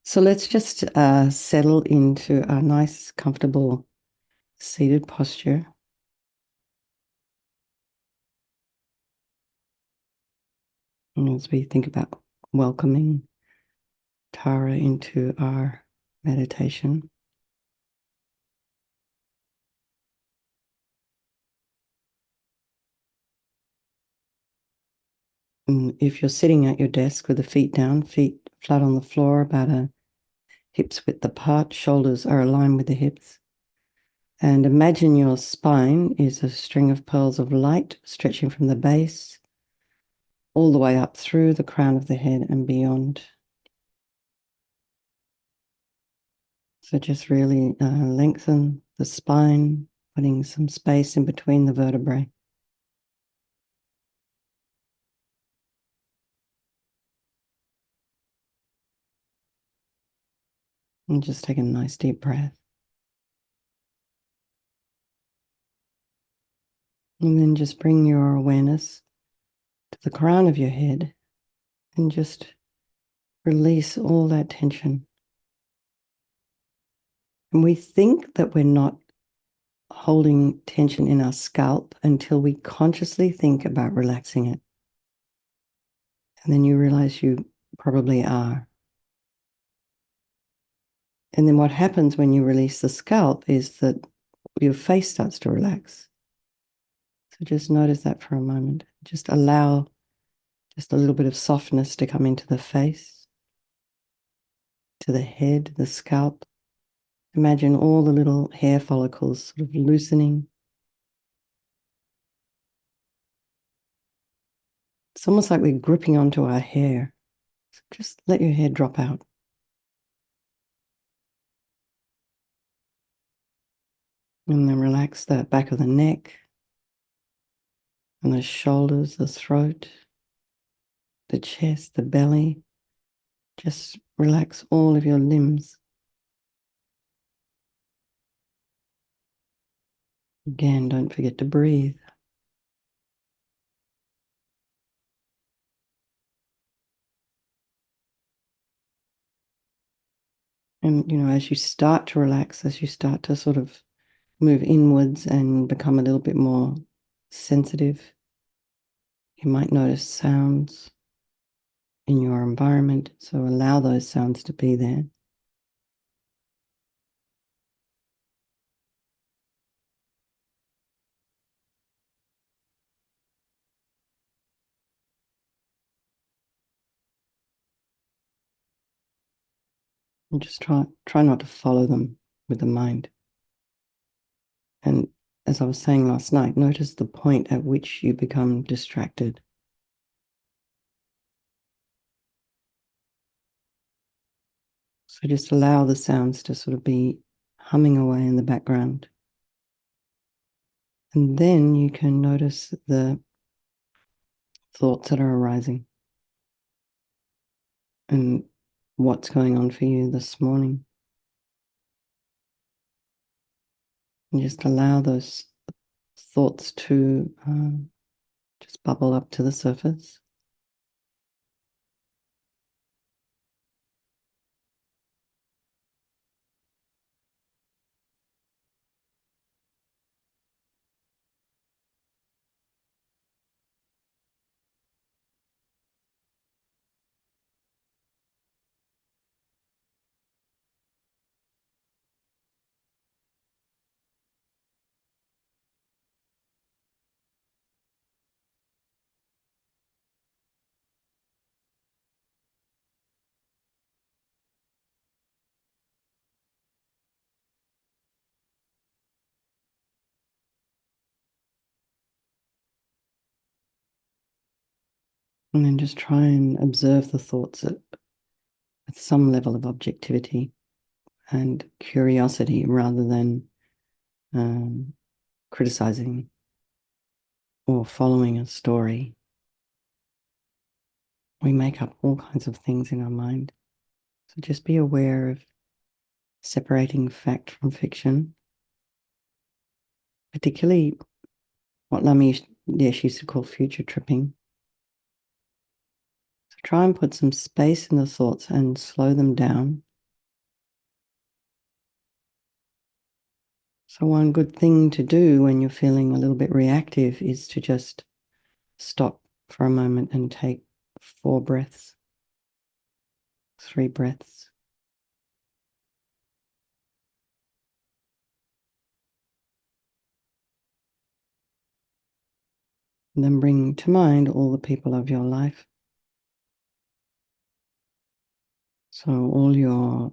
So let's just settle into a nice, comfortable seated posture. And as we think about welcoming Tara into our meditation, and if you're sitting at your desk with the feet down, feet flat on the floor, about a hips width apart, shoulders are aligned with the hips. And imagine your spine is a string of pearls of light stretching from the base all the way up through the crown of the head and beyond. So just really lengthen the spine, putting some space in between the vertebrae. And just take a nice deep breath. And then just bring your awareness to the crown of your head and just release all that tension. And we think that we're not holding tension in our scalp until we consciously think about relaxing it. And then you realize you probably are. And then what happens when you release the scalp is that your face starts to relax. So just notice that for a moment. Just allow just a little bit of softness to come into the face, to the head, the scalp. Imagine all the little hair follicles sort of loosening. It's almost like we're gripping onto our hair. So just let your hair drop out. And then relax the back of the neck and the shoulders, the throat, the chest, the belly. Just relax all of your limbs. Again, don't forget to breathe. And, as you start to relax, as you start to sort of move inwards and become a little bit more sensitive, you might notice sounds in your environment. So allow those sounds to be there. And just try not to follow them with the mind. And as I was saying last night, notice the point at which you become distracted. So just allow the sounds to sort of be humming away in the background. And then you can notice the thoughts that are arising and what's going on for you this morning. And just allow those thoughts to just bubble up to the surface. And then just try and observe the thoughts at some level of objectivity and curiosity rather than criticizing or following a story. We make up all kinds of things in our mind. So just be aware of separating fact from fiction, particularly what Lamy used to call future tripping. So try and put some space in the thoughts and slow them down So one good thing to do when you're feeling a little bit reactive is to just stop for a moment and take 4 breaths, 3 breaths. And then bring to mind all the people of your life. So all your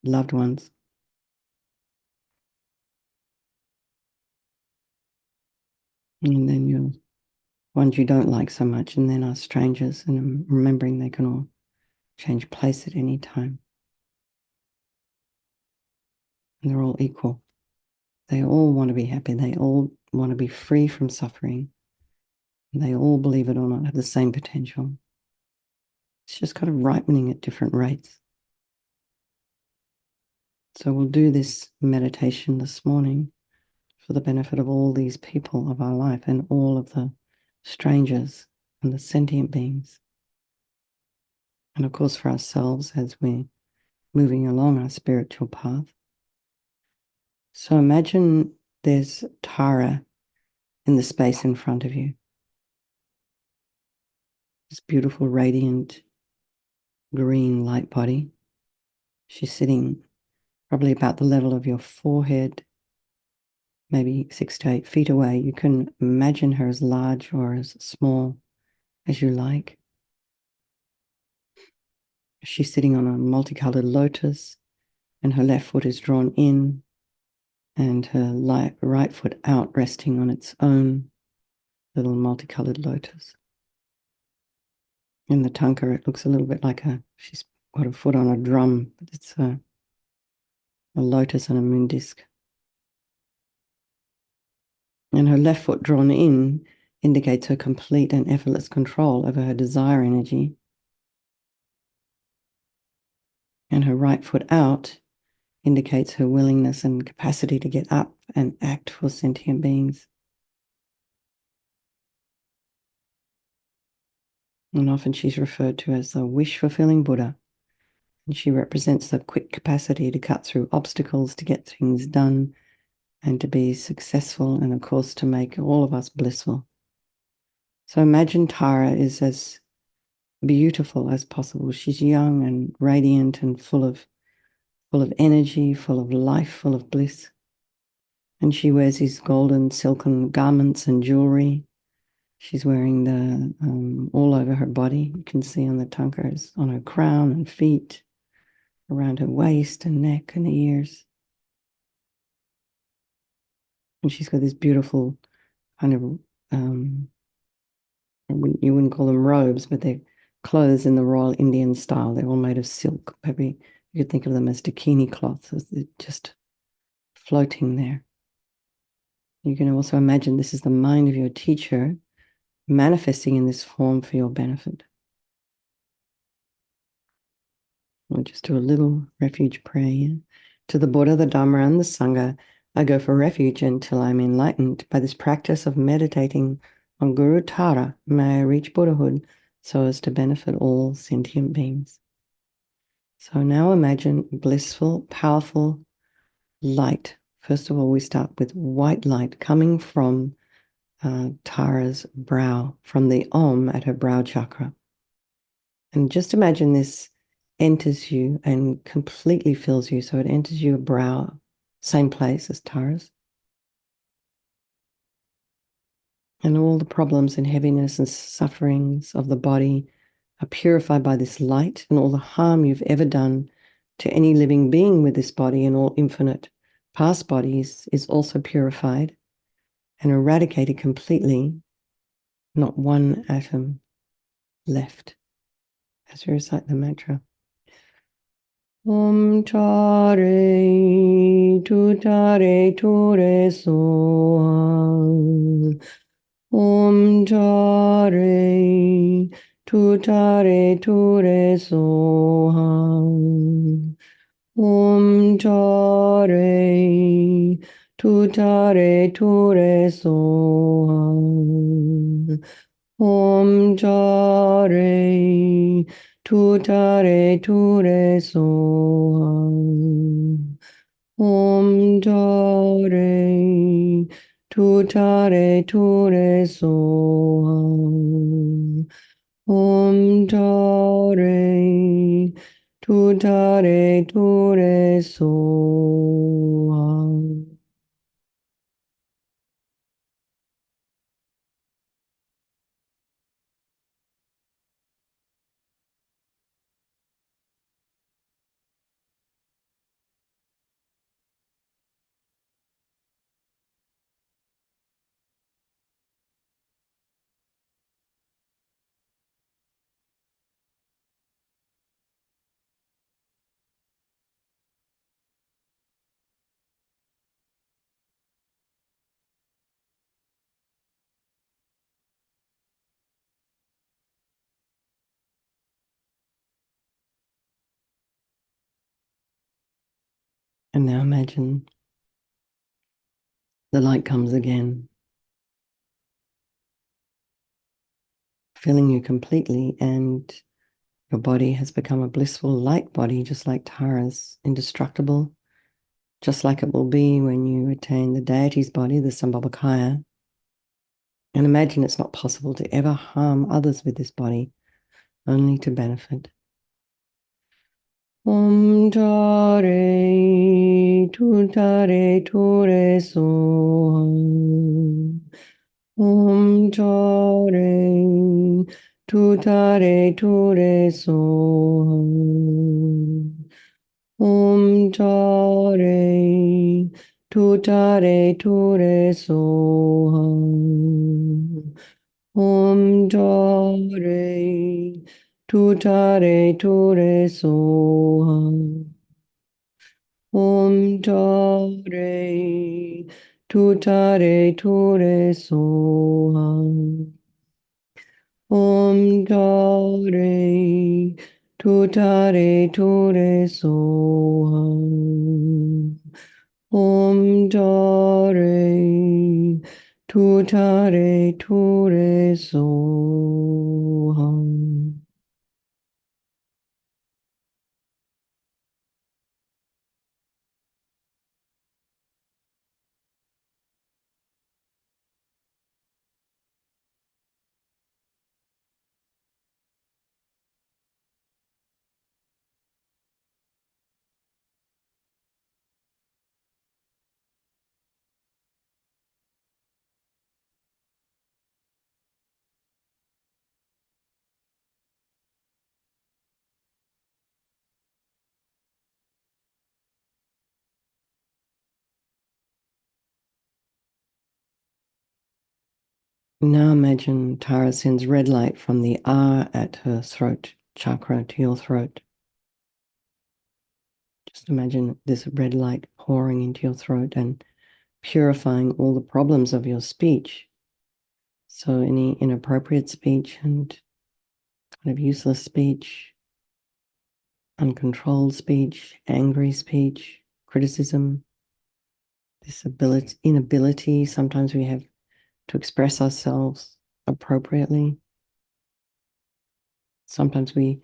loved ones. And then your ones you don't like so much, and then are strangers, and remembering they can all change place at any time. And they're all equal. They all want to be happy. They all want to be free from suffering. And they all, believe it or not, have the same potential. It's just kind of ripening at different rates. So we'll do this meditation this morning for the benefit of all these people of our life and all of the strangers and the sentient beings. And of course, for ourselves as we're moving along our spiritual path. So imagine there's Tara in the space in front of you. This beautiful, radiant, green light body. She's sitting probably about the level of your forehead, maybe 6 to 8 feet away. You can imagine her as large or as small as you like. She's sitting on a multicolored lotus, and her left foot is drawn in, and her right foot out, resting on its own little multicolored lotus. In the tanka, it looks a little bit like she's got a foot on a drum, but it's a lotus and a moon disc. And her left foot drawn in indicates her complete and effortless control over her desire energy. And her right foot out indicates her willingness and capacity to get up and act for sentient beings. And often she's referred to as the wish-fulfilling Buddha. And she represents the quick capacity to cut through obstacles, to get things done, and to be successful, and of course to make all of us blissful. So imagine Tara is as beautiful as possible. She's young and radiant and full of energy, full of life, full of bliss. And she wears these golden silken garments and jewelry. She's wearing the all over her body. You can see on the tankas, on her crown and feet, around her waist and neck and ears. And she's got this beautiful kind of, you wouldn't call them robes, but they're clothes in the Royal Indian style. They're all made of silk. Maybe you could think of them as dakini cloths, as they're just floating there. You can also imagine this is the mind of your teacher manifesting in this form for your benefit. We'll just do a little refuge prayer. To the Buddha, the Dhamma, and the Sangha, I go for refuge until I'm enlightened. By this practice of meditating on Guru Tara, may I reach Buddhahood so as to benefit all sentient beings. So now imagine blissful, powerful light. First of all, we start with white light coming from Tara's brow, from the Om at her brow chakra. And just imagine this enters you and completely fills you. So it enters your brow, same place as Tara's. And all the problems and heaviness and sufferings of the body are purified by this light, and all the harm you've ever done to any living being with this body and all infinite past bodies is also purified and eradicated completely, not one atom left. As we recite the mantra. Om Tare Tutare Ture Soham. Om Tare Tutare Ture Soham. Om Tare Tutare Ture Soham. Om Tare Tutare Ture Soham. Om do re tu tare tu re so. Om do re tu tare tu re so. And now imagine the light comes again, filling you completely, and your body has become a blissful light body, just like Tara's, indestructible, just like it will be when you attain the deity's body, the Sambhavakaya. And imagine it's not possible to ever harm others with this body, only to benefit. Om tare tu tare tu re so. Om tare tu tare tu re so. Om tare tu tare tu re so. Om tare tu tare tu re so. Om tare tu tare tu re so. Om tare tu tare tu re so. Om tare tu tare tu re so. Now imagine Tara sends red light from the R at her throat chakra to your throat. Just imagine this red light pouring into your throat and purifying all the problems of your speech. So any inappropriate speech and kind of useless speech, uncontrolled speech, angry speech, criticism, this inability, sometimes we have to express ourselves appropriately. Sometimes we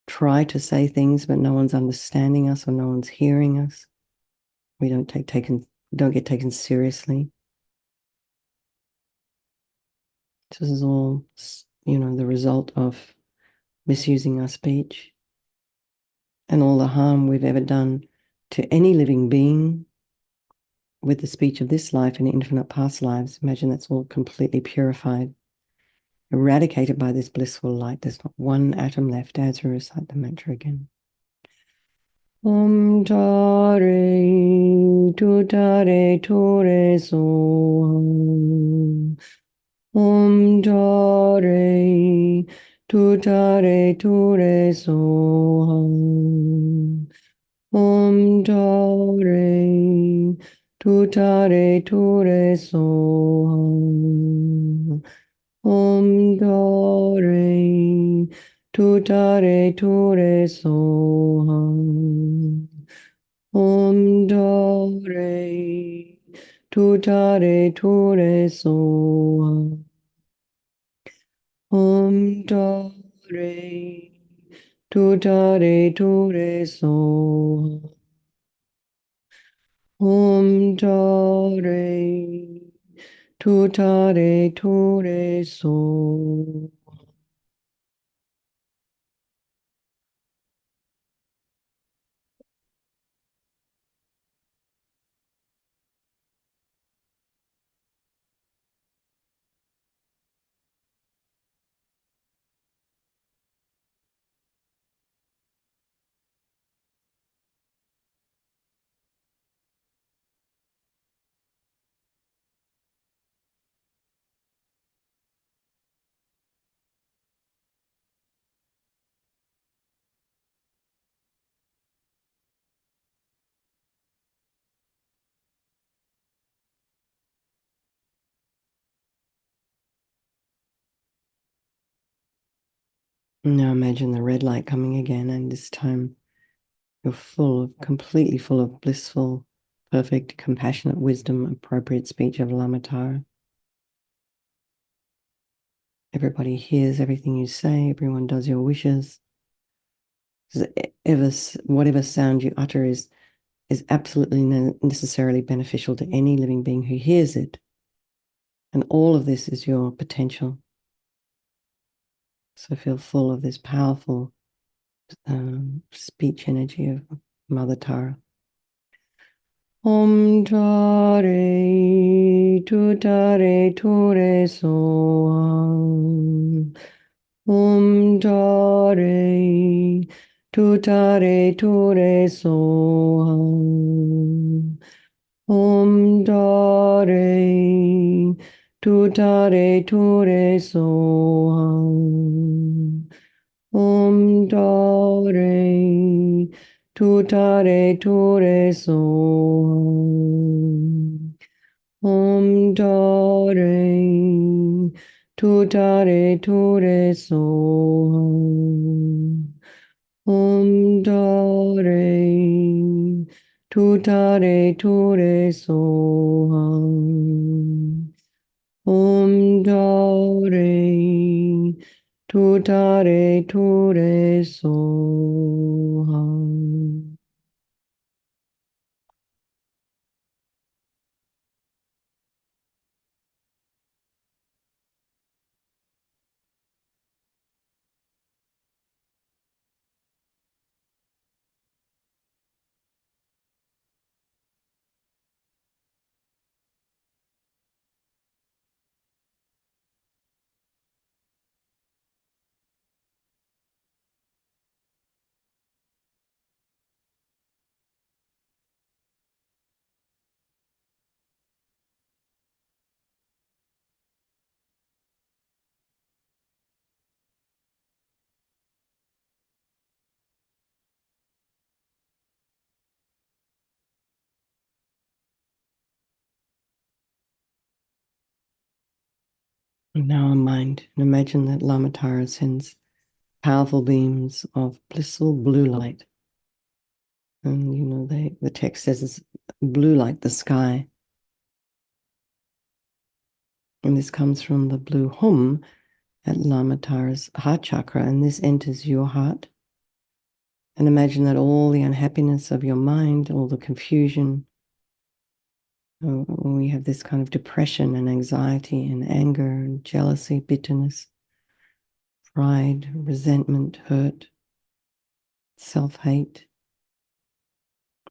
try to say things, but no one's understanding us or no one's hearing us. We don't get taken seriously. This is all, the result of misusing our speech and all the harm we've ever done to any living being with the speech of this life and infinite past lives. Imagine that's all completely purified, eradicated by this blissful light. There's not one atom left as we recite the mantra again. Om tare tu tare tu re so. Om tare tu tare tu re so. Om tare tu tare tu re so. Om tare tu tare tu re so. Om tare tu tare tu re so. Om tare tu tare tu re so. Om Tare Tutare Ture So. Now imagine the red light coming again, and this time you're completely full of blissful, perfect, compassionate wisdom, appropriate speech of Lamatara. Everybody hears everything you say, everyone does your wishes. Whatever sound you utter is absolutely necessarily beneficial to any living being who hears it. And all of this is your potential. So feel full of this powerful speech energy of Mother Tara. Om Tare Tutare Ture Soam. Om Tare Tutare Ture Soam. Om Tare Tutare Ture Soam. Om Tare Tutare Ture Soam. Om Tare Tutare Ture Soam. Om Tare Tutare Ture Soam. Om Tare Tutare Ture Soham. Now in mind, imagine that Lamatara sends powerful beams of blissful blue light. And the text says it's blue like the sky. And this comes from the blue hum at Lamatara's heart chakra, and this enters your heart. And imagine that all the unhappiness of your mind, all the confusion, when we have this kind of depression and anxiety and anger and jealousy, bitterness, pride, resentment, hurt, self-hate,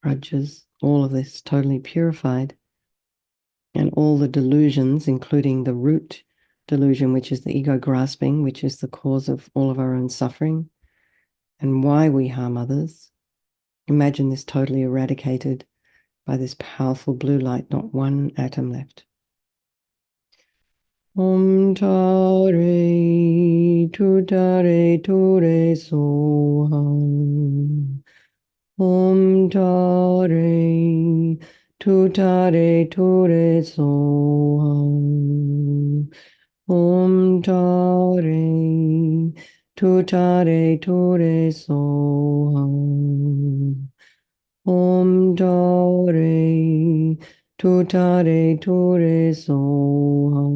grudges, all of this totally purified. And all the delusions, including the root delusion, which is the ego grasping, which is the cause of all of our own suffering and why we harm others. Imagine this totally eradicated by this powerful blue light, not one atom left. Om Tare Tutare Ture Soham. Om Tare Tutare Ture Soham. Om Tare Tutare Ture Soham. Om Tare Tutare Ture Soham.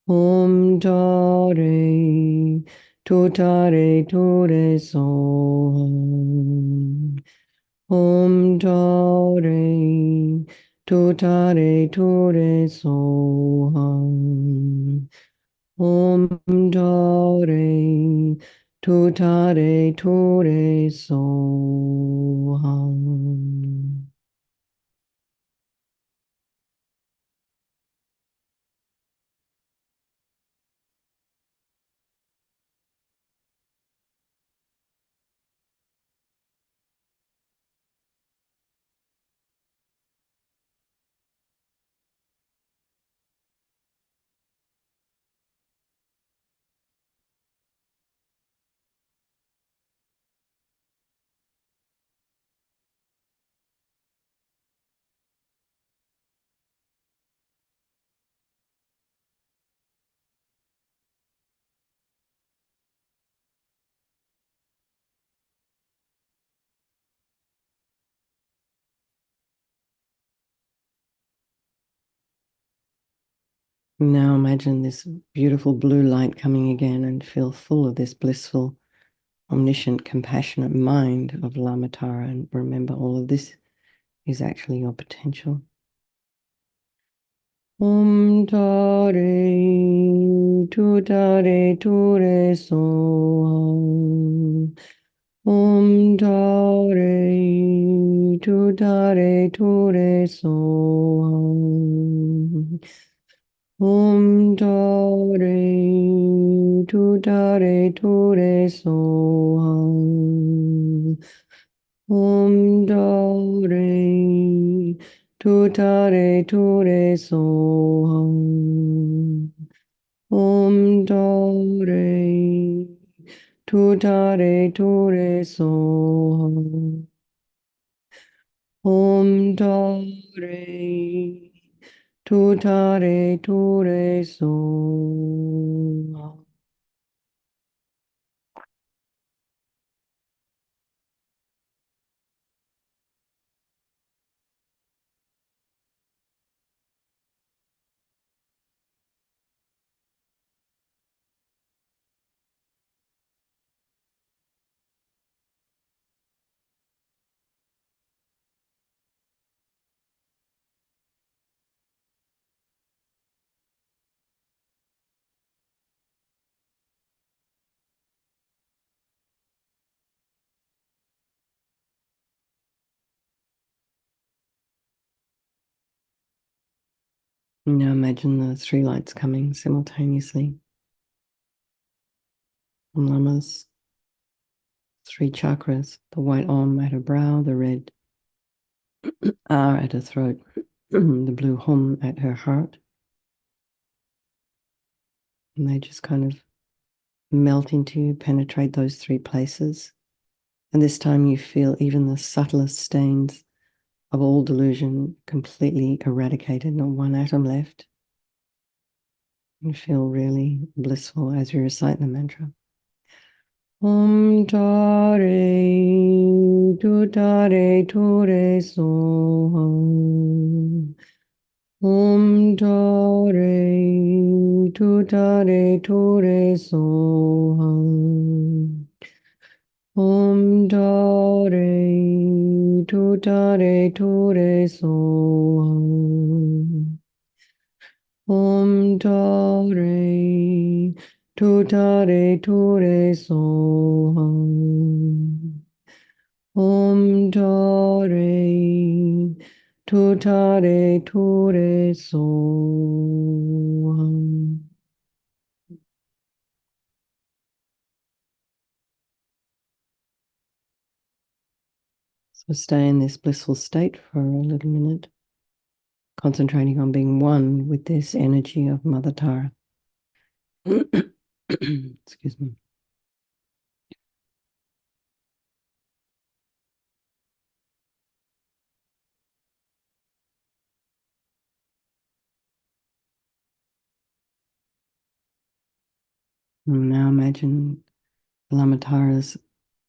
Om Tare Tutare Ture Soham. Om Tare Tutare Ture Soham. Om Tare Tutare Ture Soham. Now imagine this beautiful blue light coming again and feel full of this blissful, omniscient, compassionate mind of Lamatara. And remember, all of this is actually your potential. Om Tare Tutare Ture Soham. Om Tare Tutare Ture Soham. Om Tare Tutare Ture Soham. Om Tare Tutare Ture Soham. Om Tare Tutare Ture Soham. Om Tare Tutare Ture Soham. Now imagine the three lights coming simultaneously from Lama's three chakras, the white Om at her brow, the red R at her throat, the blue Hum at her heart. And they just kind of melt into you, penetrate those three places. And this time you feel even the subtlest stains of all delusion completely eradicated, not one atom left. You feel really blissful as you recite the mantra. Om Tare Tutare Ture Soham. Om Tare Tutare Ture Soham. Om Tare Tutare Ture Soham. Om Tare Tutare Ture Soham. Om Tare Tutare Ture Soham. So stay in this blissful state for a little minute, concentrating on being one with this energy of Mother Tara. Excuse me. And now imagine Lamatara's,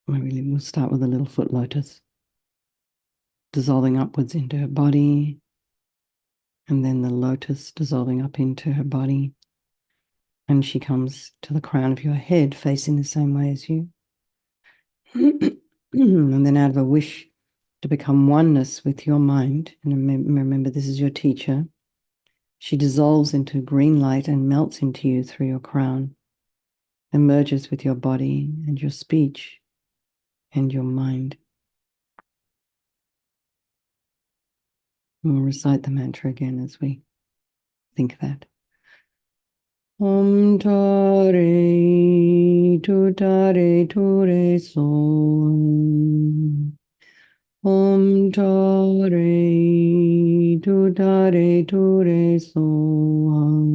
we'll start with a little foot lotus, dissolving upwards into her body, and then the lotus dissolving up into her body. And she comes to the crown of your head, facing the same way as you. And then out of a wish to become oneness with your mind. And remember, this is your teacher. She dissolves into green light and melts into you through your crown, and merges with your body and your speech and your mind. We'll recite the mantra again as we think that. Om Tare Tutare Ture Som. Om Tare Tutare Ture Som.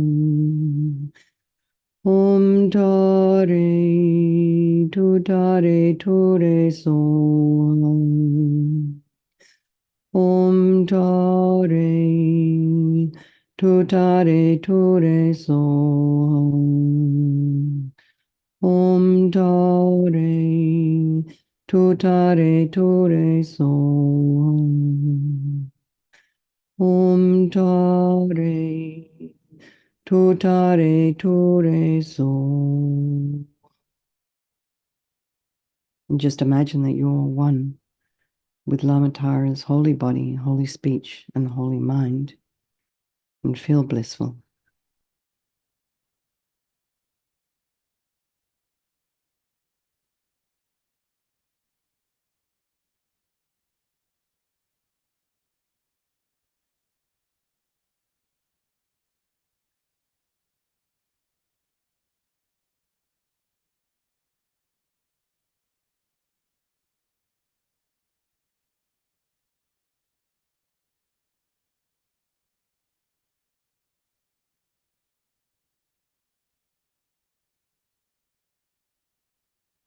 Om Tare Tutare Ture Som. Om Tare Tutare Ture Som. Om Tare Tutare Ture Som. Om Tare Tutare Ture Som. And just imagine that you're one with Lama Tara's holy body, holy speech, and holy mind, and feel blissful.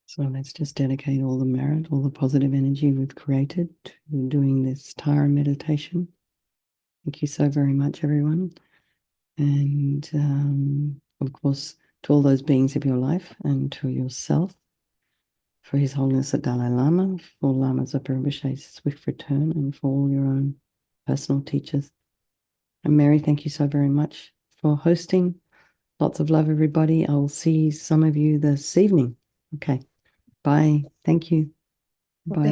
So let's just dedicate all the merit, all the positive energy we've created to doing this Tara meditation. Thank you so very much, everyone. And of course, to all those beings of your life and to yourself, for His Holiness the Dalai Lama, for Lama Zopa Rinpoche's swift return, and for all your own personal teachers. And Mary, thank you so very much for hosting. Lots of love, everybody. I'll see some of you this evening. Okay. Bye. Thank you. Bye.